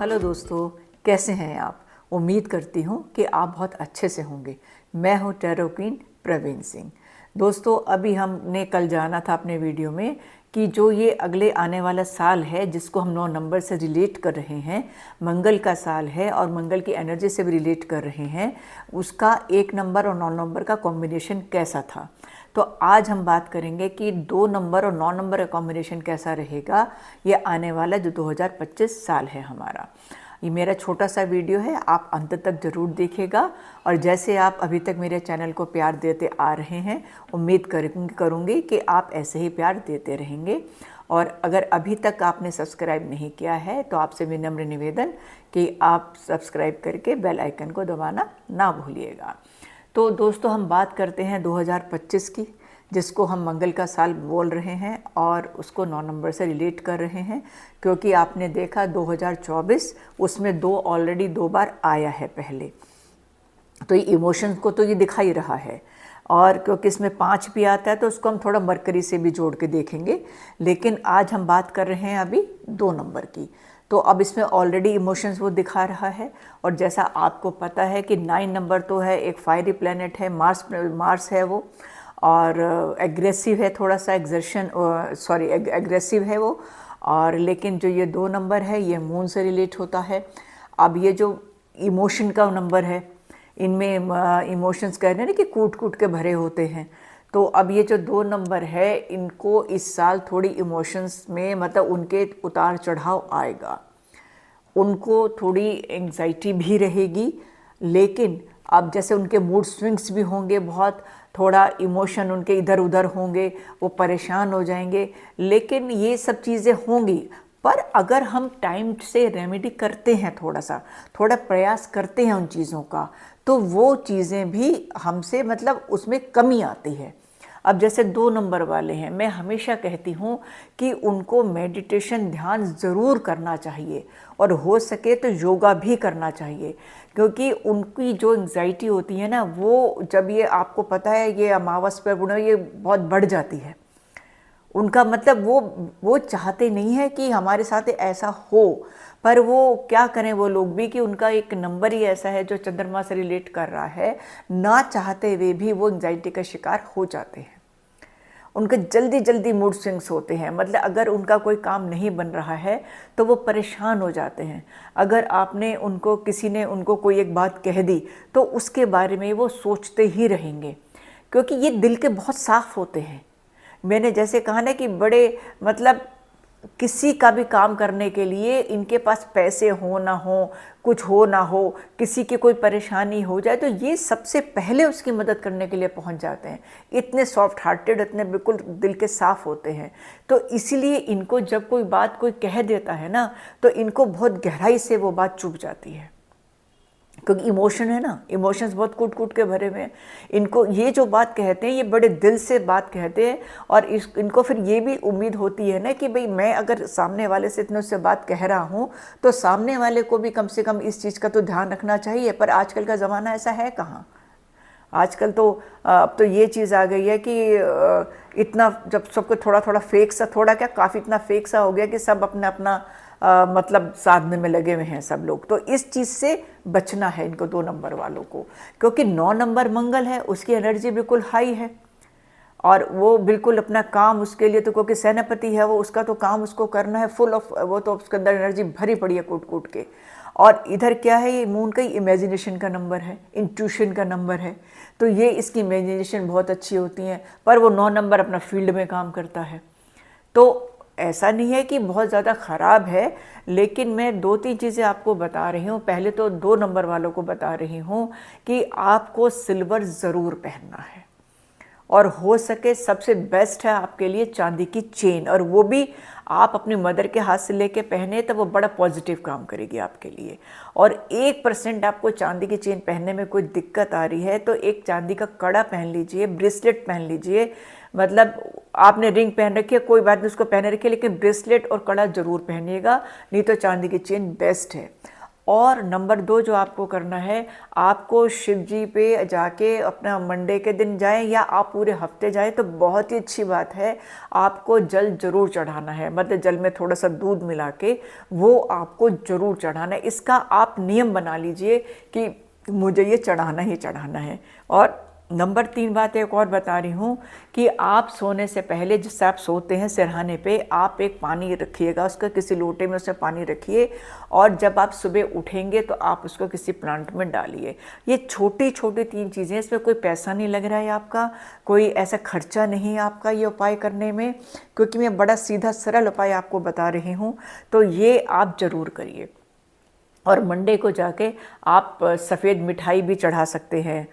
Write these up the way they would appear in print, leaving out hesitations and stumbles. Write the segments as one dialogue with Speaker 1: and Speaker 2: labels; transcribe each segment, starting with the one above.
Speaker 1: Hello दोस्तों, कैसे हैं आप। उम्मीद करती हूँ कि आप बहुत अच्छे से होंगे। मैं हूँ टैरो क्वीन प्रवीण सिंह। दोस्तों, अभी हमने कल जाना था अपने वीडियो में कि जो ये अगले आने वाला साल है जिसको हम 9 नंबर से रिलेट कर रहे हैं, मंगल का साल है और मंगल की एनर्जी से भी रिलेट कर रहे हैं, उसका 1 नंबर और 9 नंबर का कॉम्बिनेशन कैसा था। तो आज हम बात करेंगे कि 2 नंबर और 9 नंबर का कॉम्बिनेशन कैसा रहेगा ये आने वाला जो 2025 साल है हमारा। ये मेरा छोटा सा वीडियो है, आप अंत तक ज़रूर देखिएगा। और जैसे आप अभी तक मेरे चैनल को प्यार देते आ रहे हैं, उम्मीद करूँगी कि आप ऐसे ही प्यार देते रहेंगे। और अगर अभी तक आपने सब्सक्राइब नहीं किया है तो आपसे विनम्र निवेदन कि आप सब्सक्राइब करके बेल आइकन को दबाना ना भूलिएगा। तो दोस्तों, हम बात करते हैं 2025 की, जिसको हम मंगल का साल बोल रहे हैं और उसको 9 नंबर से रिलेट कर रहे हैं, क्योंकि आपने देखा 2024 उसमें 2 ऑलरेडी 2 बार आया है पहले। तो ये इमोशंस को तो ये दिखा ही रहा है, और क्योंकि इसमें 5 भी आता है तो उसको हम थोड़ा मरकरी से भी जोड़ के देखेंगे। लेकिन आज हम बात कर रहे हैं अभी 2 नंबर की। तो अब इसमें ऑलरेडी इमोशंस वो दिखा रहा है। और जैसा आपको पता है कि 9 नंबर तो है, एक फायरी प्लेनेट है, मार्स है वो, और एग्रेसिव है, थोड़ा सा एग्रेसिव है वो। और लेकिन जो ये 2 नंबर है ये मून से रिलेट होता है। अब ये जो इमोशन का नंबर है, इनमें इमोशंस कह रहे हैं ना कि कूट कूट के भरे होते हैं। तो अब ये जो 2 नंबर है, इनको इस साल थोड़ी इमोशंस में मतलब उनके उतार चढ़ाव आएगा, उनको थोड़ी एंग्जाइटी भी रहेगी। लेकिन अब जैसे उनके मूड स्विंग्स भी होंगे, बहुत थोड़ा इमोशन उनके इधर उधर होंगे, वो परेशान हो जाएंगे। लेकिन ये सब चीज़ें होंगी, पर अगर हम टाइम से रेमेडी करते हैं, थोड़ा प्रयास करते हैं उन चीज़ों का, तो वो चीज़ें भी हमसे मतलब उसमें कमी आती है। अब जैसे 2 नंबर वाले हैं, मैं हमेशा कहती हूँ कि उनको मेडिटेशन ध्यान ज़रूर करना चाहिए, और हो सके तो योगा भी करना चाहिए। क्योंकि उनकी जो एंग्जाइटी होती है ना, वो जब ये आपको पता है ये अमावस पर पूर्णिमा ये बहुत बढ़ जाती है। उनका मतलब वो चाहते नहीं है कि हमारे साथ ऐसा हो, पर वो क्या करें वो लोग भी कि उनका एक नंबर ही ऐसा है जो चंद्रमा से रिलेट कर रहा है, ना चाहते हुए भी वो एंग्जाइटी का शिकार हो जाते हैं। उनके जल्दी जल्दी मूड स्विंग्स होते हैं, मतलब अगर उनका कोई काम नहीं बन रहा है तो वो परेशान हो जाते हैं। अगर आपने उनको किसी ने उनको कोई एक बात कह दी तो उसके बारे में वो सोचते ही रहेंगे, क्योंकि ये दिल के बहुत साफ होते हैं। मैंने जैसे कहा ना कि बड़े मतलब किसी का भी काम करने के लिए इनके पास पैसे हो ना हो, कुछ हो ना हो, किसी की कोई परेशानी हो जाए तो ये सबसे पहले उसकी मदद करने के लिए पहुंच जाते हैं। इतने सॉफ्ट हार्टेड, इतने बिल्कुल दिल के साफ होते हैं। तो इसीलिए इनको जब कोई बात कोई कह देता है ना, तो इनको बहुत गहराई से वो बात चुभ जाती है, क्योंकि इमोशन है ना, इमोशंस बहुत कूट कूट के भरे हुए हैं। इनको ये जो बात कहते हैं ये बड़े दिल से बात कहते हैं, और इनको फिर ये भी उम्मीद होती है ना कि भाई मैं अगर सामने वाले से इतने उससे बात कह रहा हूँ तो सामने वाले को भी कम से कम इस चीज़ का तो ध्यान रखना चाहिए। पर आजकल का ज़माना ऐसा है कहाँ। आजकल तो अब तो ये चीज़ आ गई है कि इतना जब सबको थोड़ा थोड़ा फेक सा, थोड़ा क्या काफ़ी इतना फेक सा हो गया कि सब अपना अपना मतलब साधने में लगे हुए हैं सब लोग। तो इस चीज़ से बचना है इनको 2 नंबर वालों को, क्योंकि 9 नंबर मंगल है, उसकी एनर्जी बिल्कुल हाई है, और वो बिल्कुल अपना काम उसके लिए तो, क्योंकि सेनापति है वो, उसका तो काम उसको करना है फुल ऑफ, वो तो उसके अंदर एनर्जी भरी पड़ी है कूट कूट के। और इधर क्या है, ये मून का इमेजिनेशन का नंबर है, इंट्यूशन का नंबर है, तो ये इसकी इमेजिनेशन बहुत अच्छी होती है। पर वो 9 नंबर अपना फील्ड में काम करता है। तो ऐसा नहीं है कि बहुत ज़्यादा ख़राब है, लेकिन मैं 2-3 चीज़ें आपको बता रही हूँ। पहले तो 2 नंबर वालों को बता रही हूँ कि आपको सिल्वर ज़रूर पहनना है, और हो सके सबसे बेस्ट है आपके लिए चांदी की चेन, और वो भी आप अपनी मदर के हाथ से लेके पहने तो वो बड़ा पॉजिटिव काम करेगी आपके लिए। और 1% आपको चांदी की चेन पहनने में कोई दिक्कत आ रही है तो एक चांदी का कड़ा पहन लीजिए, ब्रेसलेट पहन लीजिए। मतलब आपने रिंग पहन रखी है, कोई बात नहीं, उसको पहने रखिए, लेकिन ब्रेसलेट और कड़ा जरूर पहनिएगा, नहीं तो चांदी की चेन बेस्ट है। और नंबर 2 जो आपको करना है, आपको शिव जी पे जाके अपना मंडे के दिन जाएं या आप पूरे हफ्ते जाएं तो बहुत ही अच्छी बात है। आपको जल जरूर चढ़ाना है, मतलब जल में थोड़ा सा दूध मिला के वो आपको जरूर चढ़ाना है। इसका आप नियम बना लीजिए कि मुझे ये चढ़ाना ही चढ़ाना है। और नंबर 3 बात एक और बता रही हूँ कि आप सोने से पहले, जिससे आप सोते हैं सिरहाने पे, आप एक पानी रखिएगा, उसका किसी लोटे में उसमें पानी रखिए और जब आप सुबह उठेंगे तो आप उसको किसी प्लांट में डालिए। ये छोटी छोटी 3 चीज़ें, इसमें कोई पैसा नहीं लग रहा है आपका, कोई ऐसा खर्चा नहीं है आपका ये उपाय करने में, क्योंकि मैं बड़ा सीधा सरल उपाय आपको बता रही हूँ। तो ये आप ज़रूर करिए। और मंडे को जाके आप सफ़ेद मिठाई भी चढ़ा सकते हैं,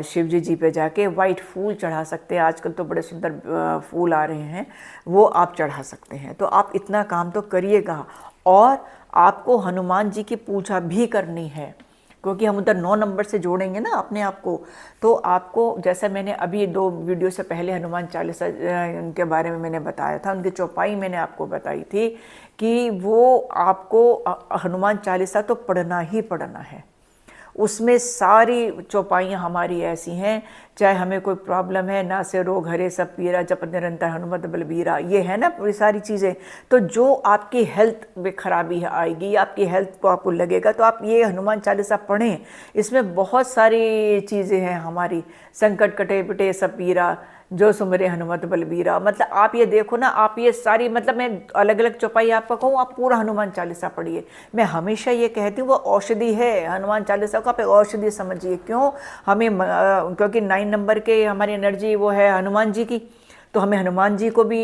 Speaker 1: शिव जी पे जाके वाइट फूल चढ़ा सकते हैं। आजकल तो बड़े सुंदर फूल आ रहे हैं, वो आप चढ़ा सकते हैं। तो आप इतना काम तो करिएगा। और आपको हनुमान जी की पूजा भी करनी है, क्योंकि हम उधर 9 नंबर से जोड़ेंगे ना अपने आप को। तो आपको, जैसा मैंने अभी 2 वीडियो से पहले हनुमान चालीसा उनके बारे में मैंने बताया था, उनकी चौपाई मैंने आपको बताई थी कि वो आपको हनुमान चालीसा तो पढ़ना ही पढ़ना है। उसमें सारी चौपाइयाँ हमारी ऐसी हैं, चाहे हमें कोई प्रॉब्लम है, ना से रोग हरे सब पीरा, जप निरंतर हनुमत बलबीरा, ये है ना पूरी सारी चीज़ें। तो जो आपकी हेल्थ में खराबी आएगी, आपकी हेल्थ को आपको लगेगा, तो आप ये हनुमान चालीसा पढ़ें। इसमें बहुत सारी चीज़ें हैं हमारी, संकट कटे पिटे सब पीरा, जो सुमरे हनुमत बलबीरा। मतलब आप ये देखो ना, आप ये सारी, मतलब मैं अलग अलग चौपाई आपको कहूँ, आप पूरा हनुमान चालीसा पढ़िए। मैं हमेशा ये कहती हूँ वो औषधि है, हनुमान चालीसा को आप एक औषधि समझिए। क्यों? हमें क्योंकि 9 नंबर के हमारी एनर्जी वो है हनुमान जी की, तो हमें हनुमान जी को भी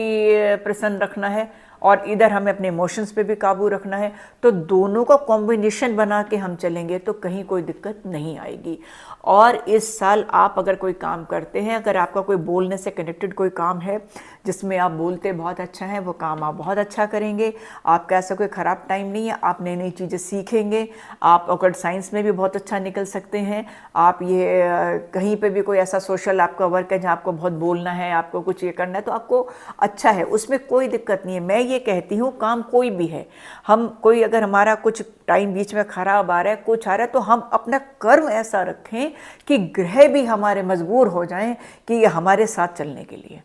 Speaker 1: प्रसन्न रखना है और इधर हमें अपने इमोशंस पे भी काबू रखना है। तो दोनों का कॉम्बिनेशन बना के हम चलेंगे तो कहीं कोई दिक्कत नहीं आएगी। और इस साल आप अगर कोई काम करते हैं, अगर आपका कोई बोलने से कनेक्टेड कोई काम है जिसमें आप बोलते बहुत अच्छा है, वो काम आप बहुत अच्छा करेंगे। आपका ऐसा कोई ख़राब टाइम नहीं है, आप नई नई चीज़ें सीखेंगे। आप अगर साइंस में भी बहुत अच्छा निकल सकते हैं। आप ये कहीं पे भी कोई ऐसा सोशल आपका वर्क है जहाँ आपको बहुत बोलना है, आपको कुछ ये करना है, तो आपको अच्छा है, उसमें कोई दिक्कत नहीं है। मैं ये कहती हूँ काम कोई भी है, हम कोई अगर हमारा कुछ टाइम बीच में ख़राब आ रहा है, कुछ आ रहा है, तो हम अपना कर्म ऐसा रखें कि ग्रह भी हमारे मजबूर हो जाएं कि ये हमारे साथ चलने के लिए।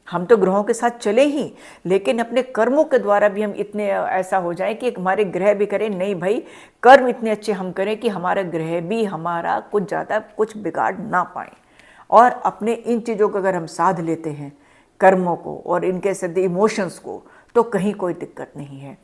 Speaker 1: हम तो ग्रहों के साथ चले ही, लेकिन अपने कर्मों के द्वारा भी हम इतने ऐसा हो जाए कि हमारे ग्रह भी करें, नहीं भाई कर्म इतने अच्छे हम करें कि हमारा ग्रह भी हमारा कुछ ज़्यादा कुछ बिगाड़ ना पाए। और अपने इन चीज़ों को अगर हम साध लेते हैं, कर्मों को और इनके साथ इमोशंस को, तो कहीं कोई दिक्कत नहीं है।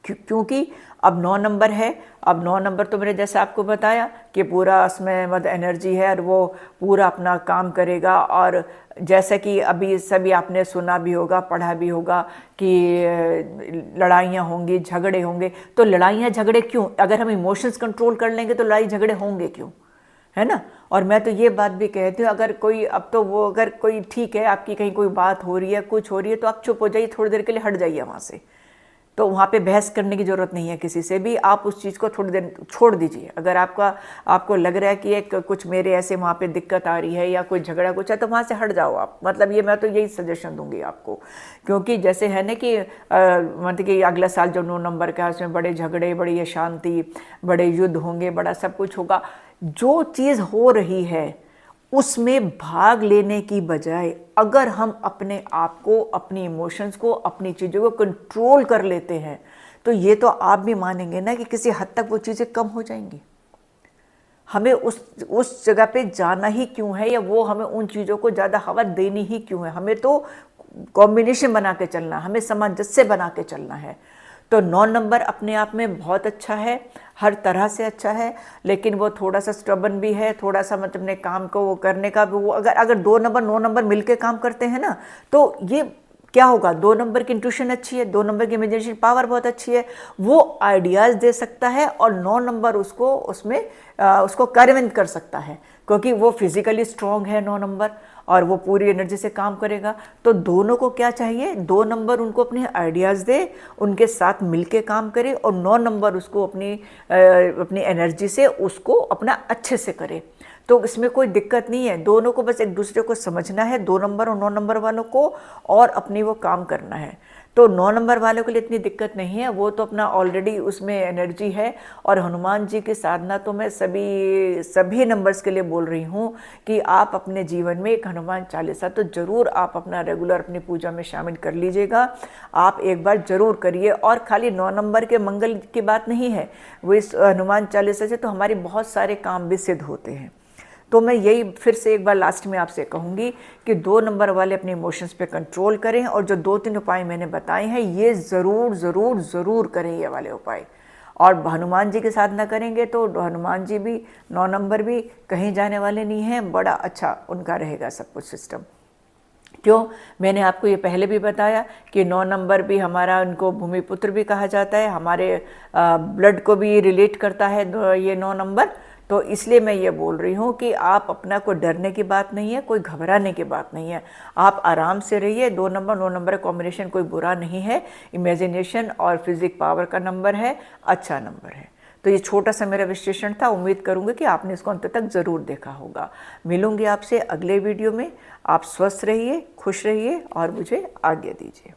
Speaker 1: क्योंकि अब 9 नंबर है। अब 9 नंबर तो मैंने जैसे आपको बताया कि पूरा उसमें मतलब एनर्जी है और वो पूरा अपना काम करेगा। और जैसे कि अभी सभी आपने सुना भी होगा, पढ़ा भी होगा कि लड़ाइयाँ होंगी, झगड़े होंगे। तो लड़ाइयाँ झगड़े क्यों? अगर हम इमोशंस कंट्रोल कर लेंगे तो लड़ाई झगड़े होंगे क्यों, है ना। और मैं तो ये बात भी कहती हूँ, अगर कोई अब तो वो अगर कोई ठीक है आपकी कहीं कोई बात हो रही है, कुछ हो रही है, तो आप चुप हो जाइए, थोड़ी देर के लिए हट जाइए वहाँ से। तो वहाँ पे बहस करने की ज़रूरत नहीं है किसी से भी, आप उस चीज़ को थोड़ी देर छोड़ दीजिए। अगर आपको लग रहा है कि एक कुछ मेरे ऐसे वहाँ पे दिक्कत आ रही है या कोई झगड़ा कुछ है, तो वहाँ से हट जाओ आप। मतलब ये मैं तो यही सजेशन दूंगी आपको, क्योंकि जैसे है ना कि मतलब कि अगला साल जो 9 नंबर का है उसमें बड़े झगड़े, बड़ी अशांति, बड़े युद्ध होंगे, बड़ा सब कुछ होगा। जो चीज़ हो रही है उसमें भाग लेने की बजाय अगर हम अपने आप को, अपनी इमोशंस को, अपनी चीज़ों को कंट्रोल कर लेते हैं, तो ये तो आप भी मानेंगे ना कि किसी हद तक वो चीज़ें कम हो जाएंगी। हमें उस जगह पे जाना ही क्यों है, या वो हमें उन चीज़ों को ज़्यादा हवा देनी ही क्यों है। हमें तो कॉम्बिनेशन बना के चलना, हमें सामंजस्य बना के चलना है। तो 9 नंबर अपने आप में बहुत अच्छा है, हर तरह से अच्छा है, लेकिन वो थोड़ा सा स्टबन भी है, थोड़ा सा मतलब अपने काम को वो करने का भी वो अगर 2 नंबर 9 नंबर मिलके काम करते हैं ना, तो ये क्या होगा, 2 नंबर की इंट्यूशन अच्छी है, 2 नंबर की इमेजिनेशन पावर बहुत अच्छी है, वो आइडियाज़ दे सकता है और 9 नंबर उसको कार्यान्वित कर सकता है, क्योंकि वो फिजिकली स्ट्रॉन्ग है 9 नंबर और वो पूरी एनर्जी से काम करेगा। तो दोनों को क्या चाहिए, 2 नंबर उनको अपने आइडियाज़ दे, उनके साथ मिलके काम करे, और 9 नंबर उसको अपनी एनर्जी से उसको अपना अच्छे से करे। तो इसमें कोई दिक्कत नहीं है, दोनों को बस एक दूसरे को समझना है, 2 नंबर और 9 नंबर वालों को, और अपनी वो काम करना है। तो 9 नंबर वालों के लिए इतनी दिक्कत नहीं है, वो तो अपना ऑलरेडी उसमें एनर्जी है। और हनुमान जी की साधना तो मैं सभी नंबर्स के लिए बोल रही हूँ कि आप अपने जीवन में एक हनुमान चालीसा तो ज़रूर आप अपना रेगुलर अपनी पूजा में शामिल कर लीजिएगा। आप एक बार ज़रूर करिए। और खाली 9 नंबर के मंगल की बात नहीं है, वो इस हनुमान चालीसा से तो हमारे बहुत सारे काम भी सिद्ध होते हैं। तो मैं यही फिर से एक बार लास्ट में आपसे कहूँगी कि 2 नंबर वाले अपने इमोशंस पे कंट्रोल करें, और जो 2-3 उपाय मैंने बताए हैं ये ज़रूर ज़रूर ज़रूर करें ये वाले उपाय। और हनुमान जी की साधना करेंगे तो हनुमान जी भी 9 नंबर भी कहीं जाने वाले नहीं हैं, बड़ा अच्छा उनका रहेगा सब कुछ सिस्टम। क्यों, मैंने आपको ये पहले भी बताया कि 9 नंबर भी हमारा, उनको भूमिपुत्र भी कहा जाता है, हमारे ब्लड को भी रिलेट करता है ये 9 नंबर। तो इसलिए मैं ये बोल रही हूँ कि आप अपना कोई डरने की बात नहीं है, कोई घबराने की बात नहीं है, आप आराम से रहिए। 2 नंबर 9 नंबर का कॉम्बिनेशन कोई बुरा नहीं है, इमेजिनेशन और फिजिक पावर का नंबर है, अच्छा नंबर है। तो ये छोटा सा मेरा विश्लेषण था, उम्मीद करूँगी कि आपने इसको अंत तक ज़रूर देखा होगा। मिलूंगी आपसे अगले वीडियो में। आप स्वस्थ रहिए, खुश रहिए और मुझे आज्ञा दीजिए।